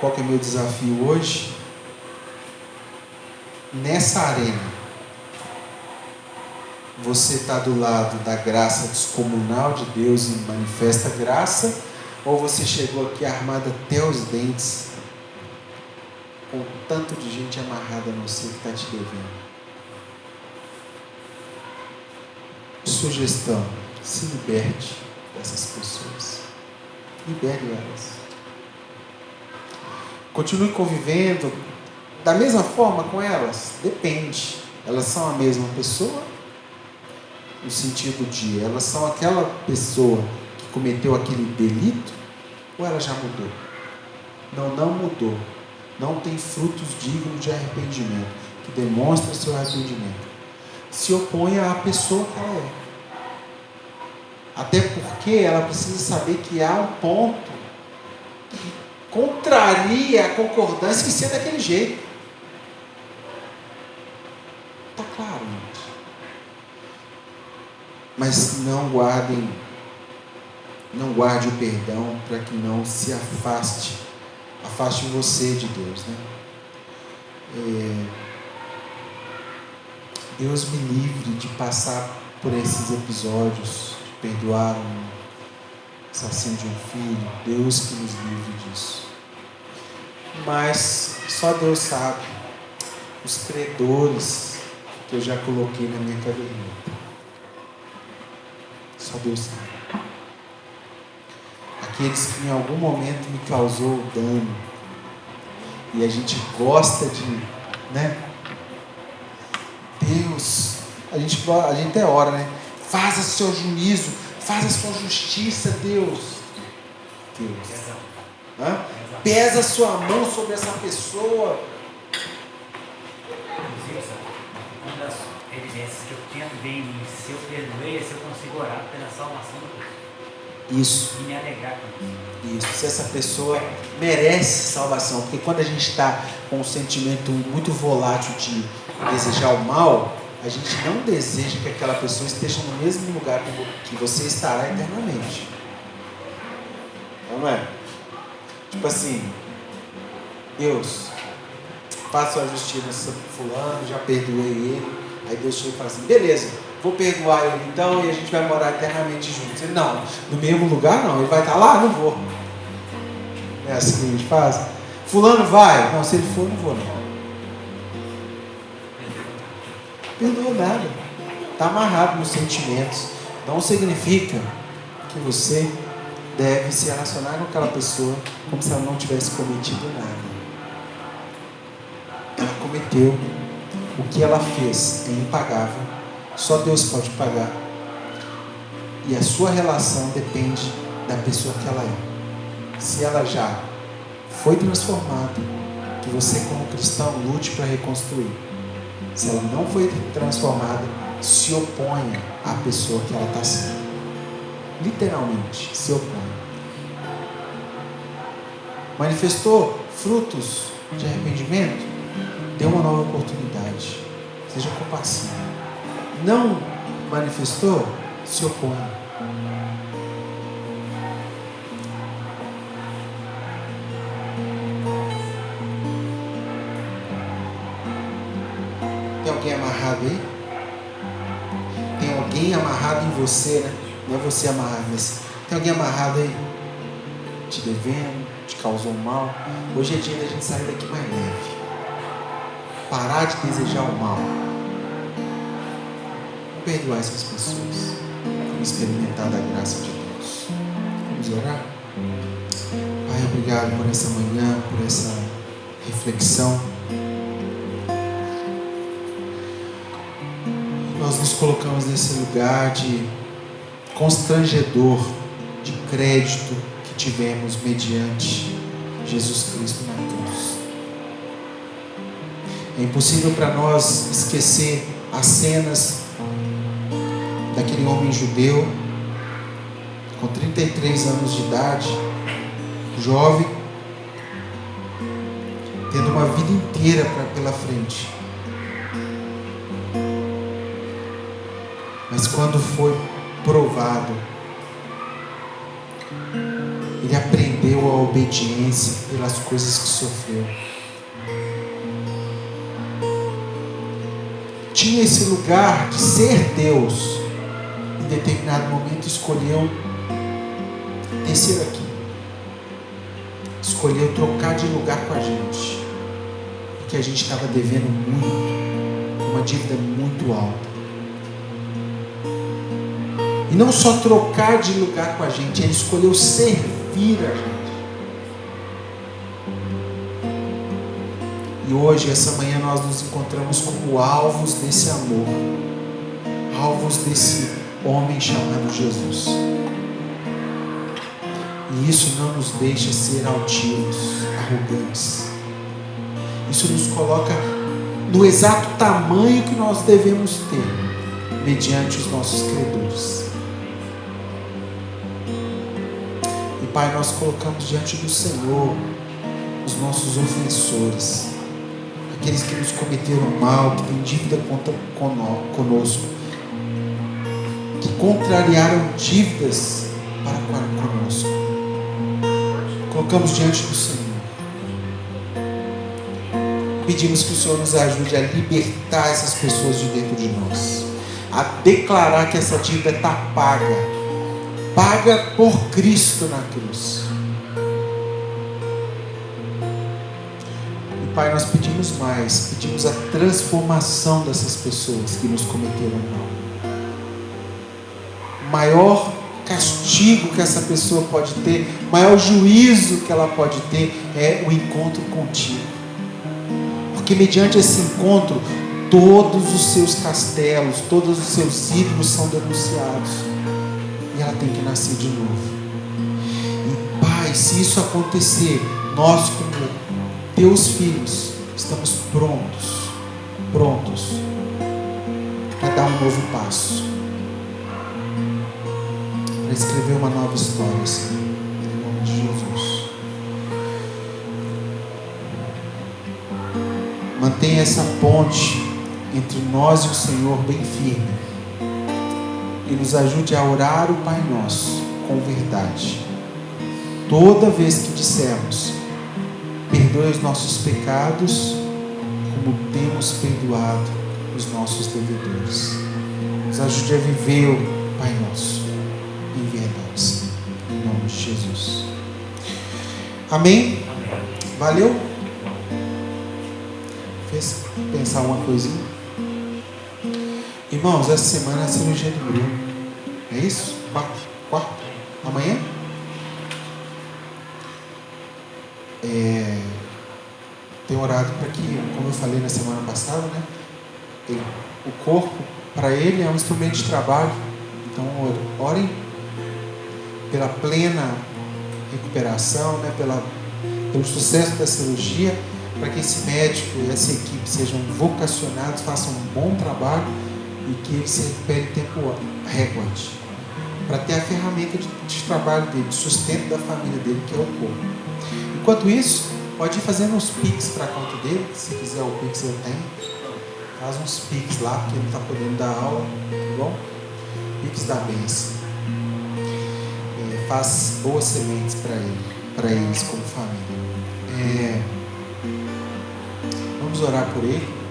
[SPEAKER 1] Qual que é o meu desafio hoje? Nessa arena, você está do lado da graça descomunal de Deus e manifesta graça, ou você chegou aqui armado até os dentes, com tanto de gente amarrada a você que está te devendo? Sugestão: se liberte dessas pessoas. Libere elas. Continue convivendo da mesma forma com elas? Depende. Elas são a mesma pessoa? No sentido de, elas são aquela pessoa que cometeu aquele delito? Ou ela já mudou? Não mudou. Não tem frutos dignos de arrependimento, que demonstra seu arrependimento. Se oponha à pessoa que ela é. Até porque ela precisa saber que há um ponto que contraria a concordância que ser daquele jeito. Está claro, gente? Mas não guarde o perdão para que não se afaste você de Deus, né? Deus me livre de passar por esses episódios, de perdoar um assassino de um filho. Deus que nos livre disso. Mas só Deus sabe os credores que eu já coloquei na minha caderneta. Só Deus sabe. Aqueles que em algum momento me causou dano. E a gente gosta de, né? Deus, a gente até ora, né? Faça seu juízo, faça sua justiça, Deus. Hã? Pesa a sua mão sobre essa pessoa.
[SPEAKER 2] Uma das evidências que eu tento ver em mim, se eu perdoei, é se eu consigo orar pela salvação do Deus.
[SPEAKER 1] Isso.
[SPEAKER 2] E me alegrar com isso.
[SPEAKER 1] Isso, se essa pessoa merece salvação. Porque quando a gente está com um sentimento muito volátil de desejar o mal, a gente não deseja que aquela pessoa esteja no mesmo lugar que você estará eternamente. Não é? Tipo assim, Deus, faça a justiça sobre fulano, já perdoei ele. Aí Deus chega e fala assim: beleza, vou perdoar ele então e a gente vai morar eternamente juntos. Ele: não, no mesmo lugar não, ele vai estar lá? Não vou. Não é assim que a gente faz? Fulano vai? Não, se ele for, não vou não. Perdoou nada. está amarrado nos sentimentos. Não significa que você deve se relacionar com aquela pessoa como se ela não tivesse cometido nada. Ela cometeu. O que ela fez é impagável. Só Deus pode pagar. E a sua relação depende da pessoa que ela é. Se ela já foi transformada, que você como cristão lute para reconstruir. Se ela não foi transformada, se oponha à pessoa que ela está sendo. Literalmente, se opõe. Manifestou frutos de arrependimento? Dê uma nova oportunidade. Seja compassivo. Não manifestou? Se opõe. Tem alguém amarrado aí? Tem alguém amarrado em você, né? Não é você amarrado, mas tem alguém amarrado aí? Te devendo, te causou mal. Hoje é dia da gente sair daqui mais leve. Parar de desejar o mal. Perdoar essas pessoas. Vamos experimentar da graça de Deus. Vamos orar? Pai, obrigado por essa manhã, por essa reflexão. Nós nos colocamos nesse lugar de constrangedor, de crédito que tivemos mediante Jesus Cristo na cruz. É impossível para nós esquecer as cenas daquele homem judeu com 33 anos de idade, jovem, tendo uma vida inteira pela frente. Mas quando foi provado, ele aprendeu a obediência pelas coisas que sofreu. Tinha esse lugar de ser Deus. Em determinado momento escolheu descer aqui. Escolheu trocar de lugar com a gente. Porque a gente estava devendo muito, uma dívida muito alta. E não só trocar de lugar com a gente, ele escolheu servir a gente. E hoje, essa manhã, nós nos encontramos como alvos desse amor, alvos desse homem chamado Jesus. E isso não nos deixa ser altivos, arrogantes. Isso nos coloca no exato tamanho que nós devemos ter, mediante os nossos credores. Pai, nós colocamos diante do Senhor os nossos ofensores, aqueles que nos cometeram mal, que têm dívida conosco, que contrariaram dívidas para conosco. Colocamos diante do Senhor. Pedimos que o Senhor nos ajude a libertar essas pessoas de dentro de nós, a declarar que essa dívida está paga por Cristo na cruz. E Pai, nós pedimos mais, pedimos a transformação dessas pessoas que nos cometeram mal. O maior castigo que essa pessoa pode ter, o maior juízo que ela pode ter é o encontro contigo. Porque mediante esse encontro, todos os seus castelos, todos os seus ídolos são denunciados. E ela tem que nascer de novo. E Pai, se isso acontecer, nós como teus filhos estamos prontos para dar um novo passo, para escrever uma nova história, Senhor, em nome de Jesus. Mantenha essa ponte entre nós e o Senhor bem firme. E nos ajude a orar o Pai Nosso com verdade. Toda vez que dissermos, perdoe os nossos pecados, como temos perdoado os nossos devedores. Nos ajude a viver o Pai Nosso em verdade, Senhor. Em nome de Jesus. Amém? Valeu? Fez pensar uma coisinha? Irmãos, essa semana é a cirurgia do Bruno. É isso? Quarta? Amanhã? Tenho orado para que, como eu falei na semana passada, né? O corpo, para ele, é um instrumento de trabalho. Então, orem pela plena recuperação, né? Pelo sucesso da cirurgia, para que esse médico e essa equipe sejam vocacionados, façam um bom trabalho e que ele se recupere em tempo recorde, para ter a ferramenta de trabalho dele, de sustento da família dele, que é o corpo. Enquanto isso, pode ir fazendo uns pics para a conta dele, se quiser o pix eu tenho. Faz uns pics lá, porque ele não está podendo dar aula, tá bom? Pics da bênção. Faz boas sementes para eles como família. Vamos orar por ele.